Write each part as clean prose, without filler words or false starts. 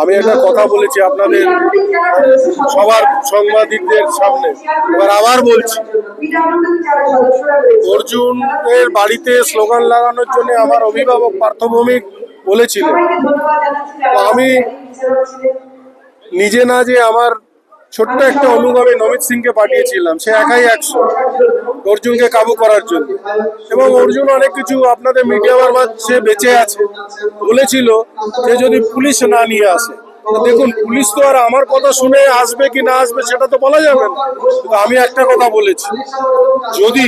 আমি একটা কথা বলেছি আপনাদের সবার সাংবাদিকদের সামনে, এবার আবার বলছি, অর্জুনের বাড়িতে স্লোগান লাগানোর জন্য আমার অভিভাবক পার্থভৌমিক বলেছিলেন। আমি নিজে না যে আমার ছোট্ট একটা অনুগামী নমিত সিংকে পাঠিয়েছিলাম, সে একাই 100 অর্জুনকে কাবু করার জন্য। এবং অর্জুন অনেক কিছু আপনাদের মিডিয়ার মাঝে বেঁচে আছে বলেছিল যে যদি পুলিশ না নিয়ে আসে। দেখুন, পুলিশ তো আর আমার কথা শুনে আসবে কি না আসবে সেটা তো বলা যাবে না। কিন্তু আমি একটা কথা বলেছি, যদি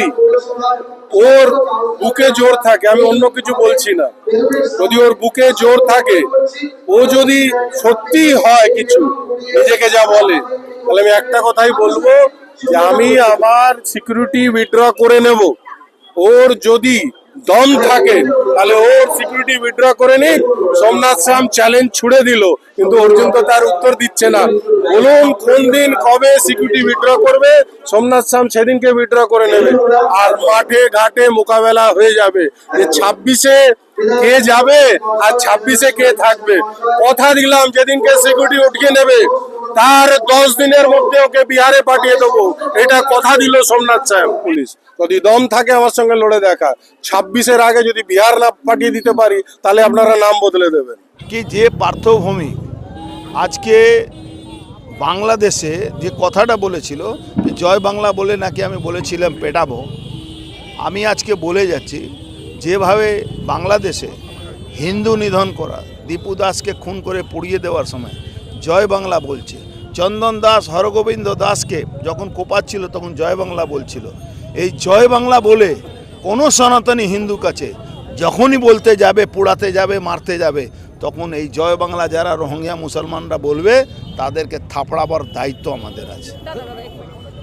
ওর বুকে জোর থাকে, আমি অন্য কিছু বলছি না, যদি ওর বুকে জোর থাকে, ও যদি সত্যি হয় কিছু নিজেকে যা বলে, তাহলে আমি একটা কথাই বলবো যে আমি আমার সিকিউরিটি উইথড্র করে নেব। ওর যদি দম থাকে তাহলে ওর সিকিউরিটি উইথড্র করে নিক। সোমনাথ শ্যাম চ্যালেঞ্জ ছুড়ে দিল, কিন্তু অর্জুন তো তার উত্তর দিচ্ছে না। বলুন কোন দিন কবে সিকিউরিটি উইথড্র করবে, সোমনাথ শ্যাম সেদিনকে উইথড্র করে নেবে, আর মাঠে ঘাটে মোকাবেলা হয়ে যাবে। যে 26-এ কে যাবে আর 26-এ কে থাকবে, কথা দিলাম যেদিনকে সিকিউরিটি উঠিয়ে নেবে তার 10 দিনের মধ্যে ওকে বিহারে পাঠিয়ে দেবো, এটা কথা দিল সোমনাথ শ্যাম। পুলিশ যদি দম থাকে আমার সঙ্গে লড়ে দেখা, 26-এর আগে যদি বিহার না পাঠিয়ে দিতে পারি তাহলে আপনারা নাম বদলে দেবেন। কি যে পার্থভূমি আজকে বাংলাদেশে যে কথাটা বলেছিল যে জয় বাংলা বলে নাকি আমি বলেছিলাম পেটাবো, আমি আজকে বলে যাচ্ছি যেভাবে বাংলাদেশে হিন্দু নিধন করা, দীপু দাসকে খুন করে পুড়িয়ে দেওয়ার সময় জয় বাংলা বলছে, চন্দন দাস হরগোবিন্দ দাসকে যখন কোপাচ্ছিল তখন জয় বাংলা বলছিল। এই জয় বাংলা বলে কোনো সনাতনী হিন্দু কাছে যখনই বলতে যাবে, পোড়াতে যাবে, মারতে যাবে, তখন এই জয় বাংলা যারা রোহিঙ্গা মুসলমানরা বলবে তাদেরকে থাপড়াবার দায়িত্ব আমাদের আছে।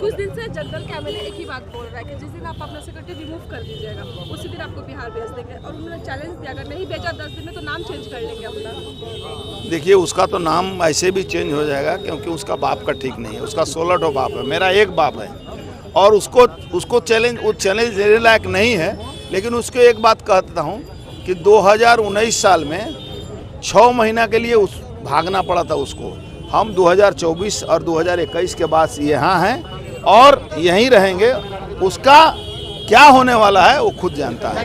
कुछ दिन से जनरल कैबिनेट एक ही बात बोल रहा है कि जिस दिन आप अपना सेक्रेटरी रिमूव कर दीजिएगा उसी दिन आपको बिहार भेज देंगे, और उन्होंने चैलेंज दिया अगर नहीं भेजा 10 दिन में तो नाम चेंज कर लेंगे अपना। देखिए, उसका तो नाम ऐसे भी चेंज हो जाएगा क्योंकि उसका बाप का ठीक नहीं है, उसका 16 बाप है, मेरा एक बाप है, और उसको चैलेंज देने लायक नहीं है। लेकिन उसको एक बात कहता हूँ कि 2019 साल में 6 महीना के लिए भागना पड़ा था उसको। हम 2024 और 2021 के बाद यहाँ हैं और यहीं रहेंगे। उसका क्या होने वाला है वो खुद जानता है।